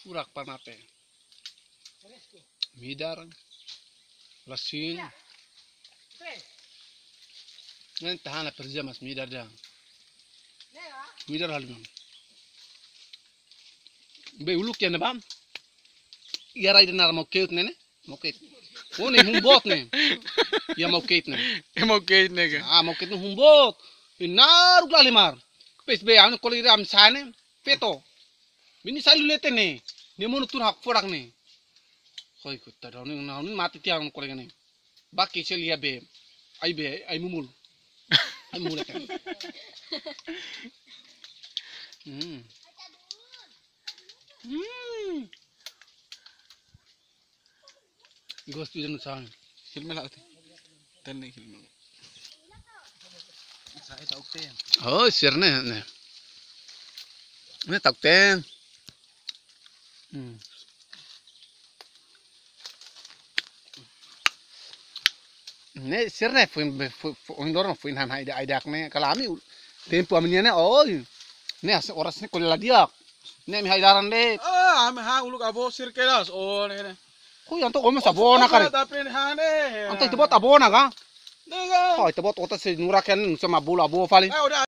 furak panate. Midar, lasin. Nan tahan la perja mas midar dah. Midar halim. Be uluk ya nabam. Yara ida nar moket nene, moket. Oh ne humbot ne. Ya moket ne. Moket nega. Ah moket ne humbot. Inar ukla limar. Pes be anu kolir am sane peto. Bini salu lete ne. Ne monu tur hak forak ne. Koi kutta dawning nawning mati tiang kolir ne. Baki selia be. Ai mumul. Ai mumul kan. Ghost pigeon sang. Hilmel ate. Tenne hilmel. Sa eta ukte. Oh, sirne ne. Ne takten. Ne sirne foi dorong foi han ai dak ne kalami tempo amnya ne oh. Ne oras ne kolila diak. Ne mi haidaran de. Ah, ame ha uluk abo sirkelas. Oh, ne. Ko yanto ko sabona kare. Tapi ha ne. Anto tebot abona ka. Nega. Oh, tebot ota se nuraken sama bola abo fali. Udah